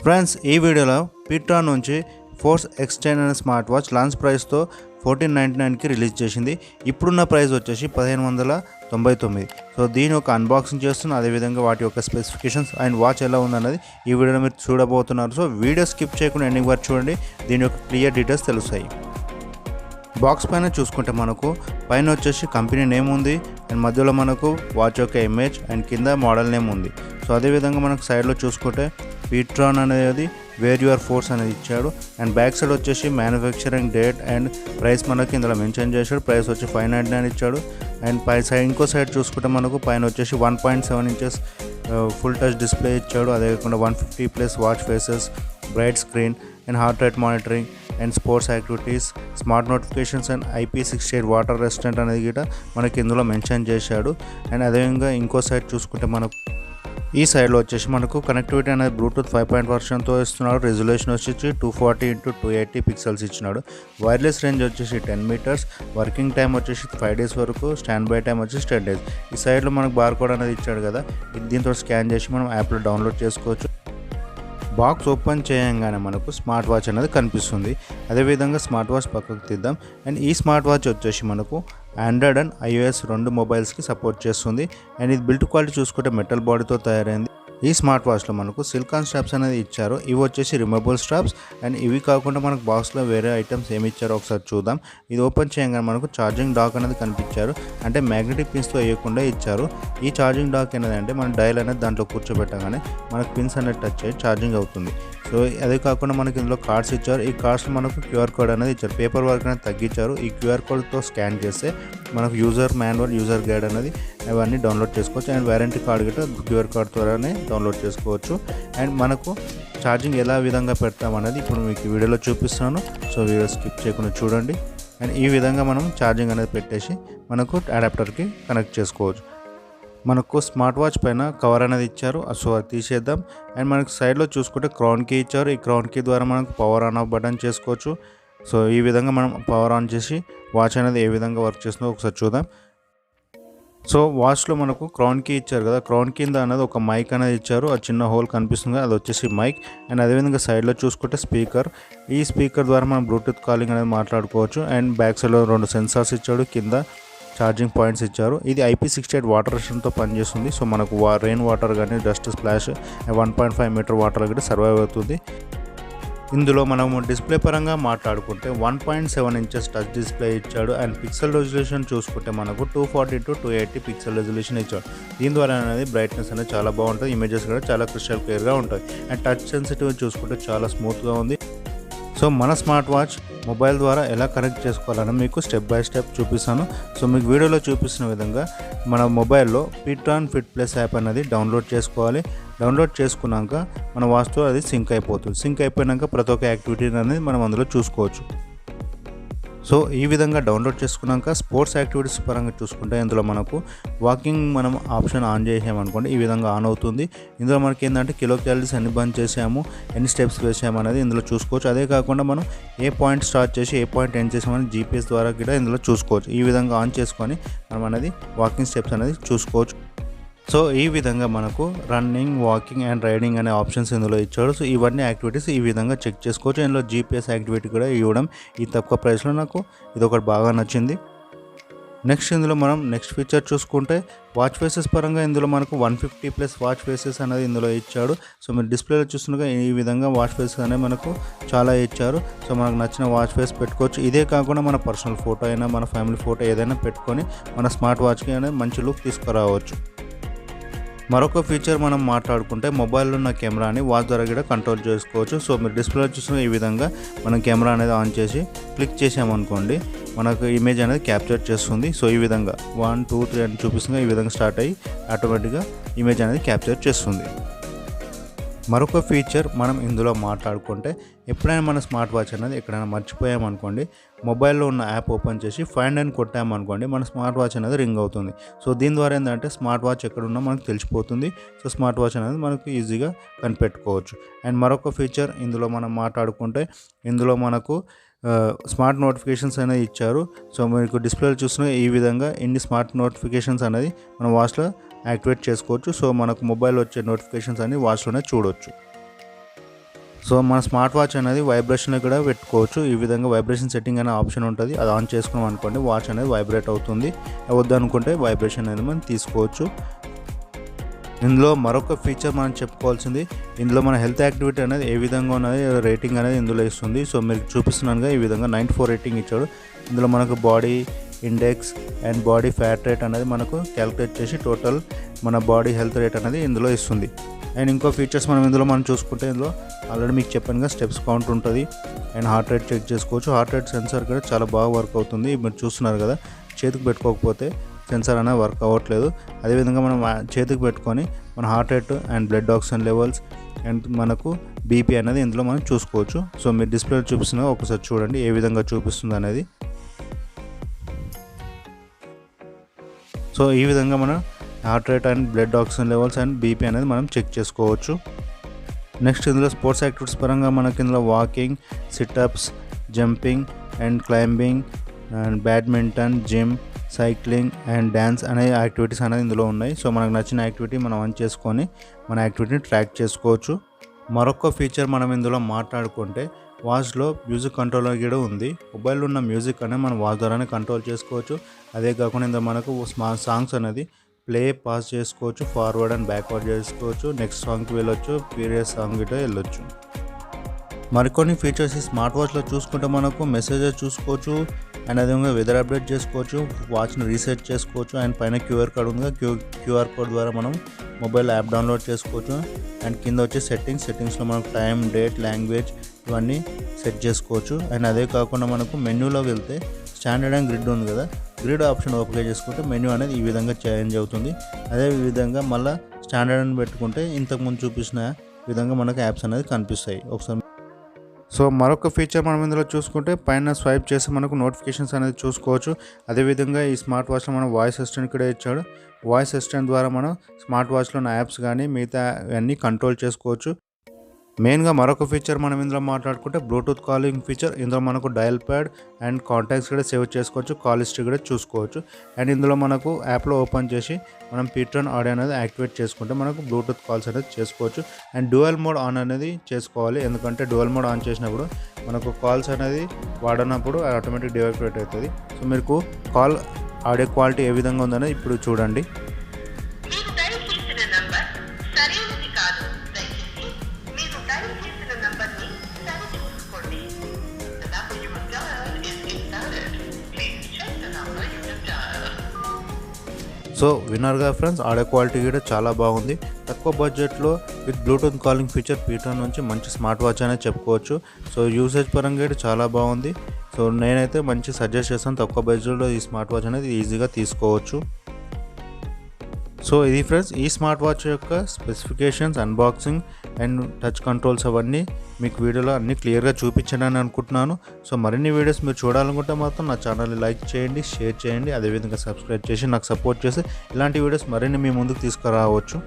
Friends, ఈ వీడియోలో Ptron నుంచి ఫోర్స్ X10 అనే స్మార్ట్ వాచ్ లాంచ్ ప్రైస్తో 1499కి రిలీజ్ చేసింది. ఇప్పుడున్న ప్రైస్ వచ్చేసి 1599. సో దీని ఒక అన్బాక్సింగ్ చేస్తున్నాను. అదేవిధంగా వాటి యొక్క స్పెసిఫికేషన్స్ అండ్ వాచ్ ఎలా ఉందన్నది ఈ వీడియోలో మీరు చూడబోతున్నారు. సో వీడియో స్కిప్ చేయకుండా ఎండింగ్ వరకు చూడండి, దీని యొక్క క్లియర్ డీటెయిల్స్ తెలుస్తాయి. బాక్స్ పైన చూసుకుంటే మనకు పైన వచ్చేసి కంపెనీ నేమ్ ఉంది అండ్ మధ్యలో మనకు వాచ్ యొక్క ఇమేజ్ అండ్ కింద మోడల్ నేమ్ ఉంది. సో అదేవిధంగా మనకు సైడ్లో చూసుకుంటే Ptron అనేది వేర్ యువర్ ఫోర్స్ అనేది ఇచ్చాడు అండ్ బ్యాక్ సైడ్ వచ్చేసి మ్యానుఫ్యాక్చరింగ్ డేట్ అండ్ ప్రైస్ మనకి ఇందులో మెన్షన్ చేశాడు. ప్రైస్ వచ్చి 599 ఇచ్చాడు. అండ్ పై సైడ్ ఇంకో సైడ్ చూసుకుంటే మనకు పైన వచ్చేసి 1.7 ఇంచెస్ ఫుల్ టచ్ డిస్ప్లే ఇచ్చాడు. అదే కాకుండా 150+ watch faces, bright screen and heart rate monitoring and sports activities, smart notifications and IP68 water resistant అనేది కూడా మనకి ఇందులో మెన్షన్ చేశాడు. అండ్ అదేవిధంగా ఇంకో సైడ్ చూసుకుంటే మనకు ఈ సైడ్లో వచ్చేసి మనకు కనెక్టివిటీ అనేది బ్లూటూత్ 5.1 వర్షన్తో ఇస్తున్నాడు. రెజల్యూషన్ వచ్చేసి 240x280 పిక్సెల్స్ ఇచ్చినాడు. వైర్లెస్ రేంజ్ వచ్చేసి 10 మీటర్స్, వర్కింగ్ టైం వచ్చేసి 5 డేస్ వరకు, స్టాండ్ బై టైం వచ్చేసి 10 డేస్. ఈ సైడ్లో మనకు బార్కోడ్ అనేది ఇచ్చాడు కదా, దీంతో స్కాన్ చేసి మనం యాప్లో డౌన్లోడ్ చేసుకోవచ్చు. బాక్స్ ఓపెన్ చేయంగానే మనకు స్మార్ట్ వాచ్ అనేది కనిపిస్తుంది. అదేవిధంగా స్మార్ట్ వాచ్ పక్కకు తీద్దాం. అండ్ ఈ స్మార్ట్ వాచ్ వచ్చేసి మనకు ఆండ్రాయిడ్ అండ్ iOS 2 మొబైల్స్కి సపోర్ట్ చేస్తుంది. అండ్ ఇది బిల్ట్ క్వాలిటీ చూసుకుంటే మెటల్ బాడీతో తయారైంది. ఈ స్మార్ట్ వాచ్లో మనకు సిలికాన్ స్ట్రాప్స్ అనేది ఇచ్చారు. ఇవి వచ్చేసి రిమూవబుల్ స్ట్రాప్స్. అండ్ ఇవి కాకుండా మనకు బాక్స్లో వేరే ఐటమ్స్ ఏమి ఇచ్చారో ఒకసారి చూద్దాం. ఇది ఓపెన్ చేయగానే మనకు ఛార్జింగ్ డాక్ అనేది కనిపించారు. అంటే మ్యాగ్నెటిక్ పిన్స్తో వేయకుండా ఇచ్చారు. ఈ ఛార్జింగ్ డాక్ అనేది అంటే మన డైల్ అనేది దాంట్లో కూర్చోబెట్టగానే మనకు పిన్స్ అనేది టచ్ అయ్యి ఛార్జింగ్ అవుతుంది. సో అదే కాకుండా మనకి ఇందులో కార్డ్స్ ఇచ్చారు. ఈ కార్డ్స్లో మనకు QR కోడ్ అనేది ఇచ్చారు. పేపర్ వర్క్ అనేది తగ్గించారు. ఈ QR కోడ్తో స్కాన్ చేస్తే మనకు యూజర్ మాన్యువల్, యూజర్ గైడ్ అనేది అవన్నీ డౌన్లోడ్ చేసుకోవచ్చు. అండ్ వారంటీ కార్డ్ గిట్ట QR కోడ్ ద్వారానే డౌన్లోడ్ చేసుకోవచ్చు. అండ్ మనకు ఛార్జింగ్ ఎలా విధంగా పెడతామనేది ఇప్పుడు మీకు వీడియోలో చూపిస్తాను. సో వీడియో స్కిప్ చేయకుండా చూడండి. అండ్ ఈ విధంగా మనం ఛార్జింగ్ అనేది పెట్టేసి మనకు అడాప్టర్కి కనెక్ట్ చేసుకోవచ్చు. మనకు స్మార్ట్ వాచ్ పైన కవర్ అనేది ఇచ్చారు. సో అది తీసేద్దాం. అండ్ మనకు సైడ్లో చూసుకుంటే క్రౌన్ కీ ఇచ్చారు. ఈ క్రౌన్ కీ ద్వారా మనకు పవర్ ఆన్ ఆఫ్ బటన్ చేసుకోవచ్చు. సో ఈ విధంగా మనం పవర్ ఆన్ చేసి వాచ్ అనేది ఏ విధంగా వర్క్ చేస్తుందో ఒకసారి చూద్దాం. సో వాచ్లో మనకు క్రౌన్ కీ ఇచ్చారు కదా, క్రౌన్ కింద అనేది ఒక మైక్ అనేది ఇచ్చారు. ఆ చిన్న హోల్ కనిపిస్తుంది, అది వచ్చేసి మైక్. అండ్ అదేవిధంగా సైడ్లో చూసుకుంటే స్పీకర్. ఈ స్పీకర్ ద్వారా మనం బ్లూటూత్ కాలింగ్ అనేది మాట్లాడుకోవచ్చు. అండ్ బ్యాక్ సైడ్లో 2 సెన్సార్స్ ఇచ్చాడు. కింద ఛార్జింగ్ పాయింట్స్ ఇచ్చారు. ఇది IP68 వాటర్ రెసిస్టెంట్తో పనిచేస్తుంది. సో మనకు రెయిన్ వాటర్ కానీ, డస్ట్ స్ప్లాష్, 1.5 మీటర్ వాటర్ కూడా సర్వైవ్ అవుతుంది. ఇందులో మనము డిస్ప్లే పరంగా మాట్లాడుకుంటే 1.7 ఇంచెస్ టచ్ డిస్ప్లే ఇచ్చాడు. అండ్ పిక్సెల్ రెజల్యూషన్ చూసుకుంటే మనకు 240x280 పిక్సెల్ రెజల్యూషన్ ఇచ్చాడు. దీని ద్వారా అనేది బ్రైట్నెస్ అనేది చాలా బాగుంటుంది. ఇమేజెస్ కూడా చాలా క్రిస్టల్ క్లియర్గా ఉంటాయి. అండ్ టచ్ సెన్సిటివ్ చూసుకుంటే చాలా స్మూత్గా ఉంది. సో మన స్మార్ట్ వాచ్ మొబైల్ ద్వారా ఎలా కనెక్ట్ చేసుకోవాలని మీకు స్టెప్ బై స్టెప్ చూపిస్తాను. సో మీకు వీడియోలో చూపిస్తున్న విధంగా మన మొబైల్లో Ptron Fit+ యాప్ అనేది డౌన్లోడ్ చేసుకోవాలి. డౌన్లోడ్ చేసుకున్నాక మన వాచ్తో అది సింక్ అయిపోతుంది. సింక్ అయిపోయాక ప్రతి ఒక్క యాక్టివిటీ అనేది మనం అందులో చూసుకోవచ్చు. సో ఈ విధంగా డౌన్లోడ్ చేసుకున్నాక స్పోర్ట్స్ యాక్టివిటీస్ పరంగా చూసుకుంటే ఇందులో మనకు వాకింగ్ మనం ఆప్షన్ ఆన్ చేసామనుకోండి, ఈ విధంగా ఆన్ అవుతుంది. ఇందులో మనకి ఏంటంటే కిలో క్యాలరీస్ ఎన్ని బంద్ చేసాము, ఎన్ని స్టెప్స్ వేసాము అనేది ఇందులో చూసుకోవచ్చు. అదే కాకుండా మనం ఏ పాయింట్ స్టార్ట్ చేసి ఏ పాయింట్ ఎండ్ చేసామని GPS ద్వారా కూడా ఇందులో చూసుకోవచ్చు. ఈ విధంగా ఆన్ చేసుకొని మనం అనేది వాకింగ్ స్టెప్స్ అనేది చూసుకోవచ్చు. సో ఈ విధంగా మనకు రన్నింగ్, వాకింగ్ అండ్ రైడింగ్ అనే ఆప్షన్స్ ఇందులో ఇచ్చాడు. సో ఇవన్నీ యాక్టివిటీస్ ఈ విధంగా చెక్ చేసుకోవచ్చు. ఇందులో GPS యాక్టివిటీ కూడా ఇవ్వడం ఈ తక్కువ ప్రైస్లో నాకు ఇది ఒకటి బాగా నచ్చింది. నెక్స్ట్ ఇందులో మనం నెక్స్ట్ ఫీచర్ చూసుకుంటే వాచ్ ఫేసెస్ పరంగా ఇందులో మనకు 150+ వాచ్ ఫేసెస్ అనేది ఇందులో ఇచ్చాడు. సో మీరు డిస్ప్లేలో చూస్తుండగా ఈ విధంగా వాచ్ ఫేసెస్ అనేవి మనకు చాలా ఇచ్చారు. సో మనకు నచ్చిన వాచ్ ఫేస్ పెట్టుకోవచ్చు. ఇదే కాకుండా మన పర్సనల్ ఫోటో అయినా, మన ఫ్యామిలీ ఫోటో ఏదైనా పెట్టుకొని మన స్మార్ట్ వాచ్కి అనేది మంచి లుక్ తీసుకురావచ్చు. మరొక ఫీచర్ మనం మాట్లాడుకుంటే మొబైల్లో ఉన్న కెమెరాని వాచ్ ద్వారా కూడా కంట్రోల్ చేసుకోవచ్చు. సో మీరు డిస్ప్లేలో చూసిన ఈ విధంగా మనం కెమెరా అనేది ఆన్ చేసి క్లిక్ చేసామనుకోండి, మనకు ఇమేజ్ అనేది క్యాప్చర్ చేస్తుంది. సో ఈ విధంగా 1 2 3 అని చూపిస్తుంది. ఈ విధంగా స్టార్ట్ అయ్యి ఆటోమేటిక్గా ఇమేజ్ అనేది క్యాప్చర్ చేస్తుంది. మరొక ఫీచర్ మనం ఇందులో మాట్లాడుకుంటే ఎప్పుడైనా మన స్మార్ట్ వాచ్ అనేది ఎక్కడైనా మర్చిపోయామనుకోండి, మొబైల్లో ఉన్న యాప్ ఓపెన్ చేసి ఫైండ్ అని కొట్టామనుకోండి, మన స్మార్ట్ వాచ్ అనేది రింగ్ అవుతుంది. సో దీని ద్వారా ఏంటంటే స్మార్ట్ వాచ్ ఎక్కడున్నా మనకు తెలిసిపోతుంది. సో స్మార్ట్ వాచ్ అనేది మనకు ఈజీగా కనిపెట్టుకోవచ్చు. అండ్ మరొక ఫీచర్ ఇందులో మనం మాట్లాడుకుంటే ఇందులో మనకు స్మార్ట్ నోటిఫికేషన్స్ అనేది ఇచ్చారు. సో మీకు డిస్ప్లేలో చూసిన ఈ విధంగా ఇన్ని స్మార్ట్ నోటిఫికేషన్స్ అనేది మన వాచ్లో యాక్టివేట్ చేసుకోవచ్చు. సో మనకు మొబైల్ వచ్చే నోటిఫికేషన్స్ అన్ని వాచ్లోనే చూడవచ్చు. సో మన స్మార్ట్ వాచ్ అనేది వైబ్రేషన్లో కూడా పెట్టుకోవచ్చు. ఈ విధంగా వైబ్రేషన్ సెట్టింగ్ అనే ఆప్షన్ ఉంటుంది. అది ఆన్ చేసుకున్నాం అనుకోండి వాచ్ అనేది వైబ్రేట్ అవుతుంది. వద్దనుకుంటే వైబ్రేషన్ అనేది మనం తీసుకోవచ్చు. ఇందులో మరొక ఫీచర్ మనం చెప్పుకోవాల్సింది, ఇందులో మన హెల్త్ యాక్టివిటీ అనేది ఏ విధంగా ఉన్నది రేటింగ్ అనేది ఇందులో ఇస్తుంది. సో మీరు చూపిస్తున్నానుగా ఈ విధంగా 94 రేటింగ్ ఇచ్చాడు. ఇందులో మనకు body index and body fat rate అనేది మనకు క్యాలిక్యులేట్ చేసి టోటల్ మన బాడీ హెల్త్ రేట్ అనేది ఇందులో ఇస్తుంది. అండ్ ఇంకో ఫీచర్స్ మనం చూసుకుంటే ఇందులో ఆల్రెడీ మీకు చెప్పానుగా స్టెప్స్ కౌంట్ ఉంటుంది అండ్ హార్ట్ రేట్ చెక్ చేసుకోవచ్చు. హార్ట్ రేట్ సెన్సార్ కూడా చాలా బాగా వర్క్ అవుతుంది. మీరు చూస్తున్నారు కదా, చేతికి పెట్టుకోకపోతే సెన్సార్ అనేది వర్క్ అవ్వట్లేదు. అదేవిధంగా మనం చేతికి పెట్టుకొని మన heart rate and blood oxygen levels and మనకు బీపీ అనేది ఇందులో మనం చూసుకోవచ్చు. సో మీరు డిస్ప్లే చూపిస్తున్నా ఒకసారి చూడండి ఏ విధంగా చూపిస్తుంది అనేది. సో ఈ విధంగా మనం heart rate and blood oxygen levels and BP అనేది మనం చెక్ చేసుకోవచ్చు. నెక్స్ట్ ఇందులో స్పోర్ట్స్ యాక్టివిటీస్ పరంగా మనకి ఇందులో walking, sit-ups, jumping and climbing and badminton, gym, cycling and dance అనే యాక్టివిటీస్ అనేది ఇందులో ఉన్నాయి. సో మనకు నచ్చిన యాక్టివిటీ మనం ఆన్ చేసుకొని మన యాక్టివిటీని ట్రాక్ చేసుకోవచ్చు. మరొక ఫీచర్ మనం ఇందులో మాట్లాడుకుంటే వాచ్లో మ్యూజిక్ కంట్రోలర్ కూడా ఉంది. మొబైల్లో ఉన్న మ్యూజిక్ అనేది మనం వాచ్ ద్వారానే కంట్రోల్ చేసుకోవచ్చు. అదే కాకుండా ఇందులో మనకు సాంగ్స్ అనేది ప్లే పాస్ చేసుకోవచ్చు, ఫార్వర్డ్ అండ్ బ్యాక్వర్డ్ చేసుకోవచ్చు, నెక్స్ట్ సాంగ్కి వెళ్ళొచ్చు, ప్రీవియస్ సాంగ్ గిట్ట వెళ్ళొచ్చు. మరికొన్ని ఫీచర్స్ ఈ స్మార్ట్ వాచ్లో చూసుకుంటే మనకు మెసేజెస్ చూసుకోవచ్చు అండ్ అదేవిధంగా వెదర్ అప్డేట్ చేసుకోవచ్చు, వాచ్ని రీసెట్ చేసుకోవచ్చు అండ్ పైన క్యూఆర్ కోడ్ ఉంది. క్యూఆర్ కోడ్ ద్వారా మనం మొబైల్ యాప్ డౌన్లోడ్ చేసుకోవచ్చు. అండ్ కింద వచ్చే సెట్టింగ్స్లో మనకు టైం, డేట్, లాంగ్వేజ్ ఇవన్నీ సెట్ చేసుకోవచ్చు. అండ్ అదే కాకుండా మనకు మెన్యూలోకి వెళ్తే స్టాండర్డ్ అండ్ గ్రిడ్ ఉంది కదా, గ్రిడ్ ఆప్షన్ ఓపెన్ చేసుకుంటే మెన్యూ అనేది ఈ విధంగా చేంజ్ అవుతుంది. అదే విధంగా మళ్ళీ స్టాండర్డ్ అని పెట్టుకుంటే ఇంతకుముందు చూపించిన విధంగా మనకు యాప్స్ అనేది కనిపిస్తాయి ఒకసారి. సో మరొక ఫీచర్ మనం ఇందులో చూసుకుంటే పైన స్వైప్ చేసి మనకు నోటిఫికేషన్స్ అనేది చూసుకోవచ్చు. అదేవిధంగా ఈ స్మార్ట్ వాచ్లో మనం వాయిస్ అసిస్టెంట్ కూడా ఇచ్చాడు. వాయిస్ అసిస్టెంట్ ద్వారా మనం స్మార్ట్ వాచ్లో ఉన్న యాప్స్ కానీ మిగతా అన్నీ కంట్రోల్ చేసుకోవచ్చు. మెయిన్గా మరొక ఫీచర్ మనం ఇందులో మాట్లాడుకుంటే బ్లూటూత్ కాలింగ్ ఫీచర్. ఇందులో మనకు డయల్ ప్యాడ్ అండ్ కాంటాక్ట్స్ కూడా సేవ్ చేసుకోవచ్చు, కాల్ హిస్టరీ కూడా చూసుకోవచ్చు. అండ్ ఇందులో మనకు యాప్లో ఓపెన్ చేసి మనం Ptron ఆడియో అనేది యాక్టివేట్ చేసుకుంటే మనకు బ్లూటూత్ కాల్స్ అనేది చేసుకోవచ్చు. అండ్ డ్యూయల్ మోడ్ ఆన్ అనేది చేసుకోవాలి, ఎందుకంటే డ్యూయల్ మోడ్ ఆన్ చేసినప్పుడు మనకు కాల్స్ అనేది వాడనప్పుడు ఆటోమేటిక్ డియాక్టివేట్ అవుతుంది. సో మీకు కాల్ ఆడియో క్వాలిటీ ఏ విధంగా ఉందనేది ఇప్పుడు చూడండి. సో విన్నర్గా ఫ్రెండ్స్, ఆడియో క్వాలిటీ కూడా చాలా బాగుంది. తక్కువ బడ్జెట్లో with Bluetooth calling feature Ptron నుంచి మంచి స్మార్ట్ వాచ్ అనేది చెప్పుకోవచ్చు. సో యూసేజ్ పరంగా కూడా చాలా బాగుంది. సో నేనైతే మంచి సజెస్ట్ చేస్తాను, తక్కువ బడ్జెట్లో ఈ స్మార్ట్ వాచ్ అనేది ఈజీగా తీసుకోవచ్చు. సో ఇది ఫ్రెండ్స్ ఈ స్మార్ట్ వాచ్ యొక్క specifications, unboxing and touch controls అవన్నీ మీకు వీడియోలో అన్నీ క్లియర్గా చూపించానని అనుకుంటున్నాను. సో మరిన్ని వీడియోస్ మీరు చూడాలనుకుంటే మాత్రం నా ఛానల్ని లైక్ చేయండి, షేర్ చేయండి, అదేవిధంగా సబ్స్క్రైబ్ చేసి నాకు సపోర్ట్ చేసి ఇలాంటి వీడియోస్ మరిన్ని మీ ముందుకు తీసుకురావచ్చు.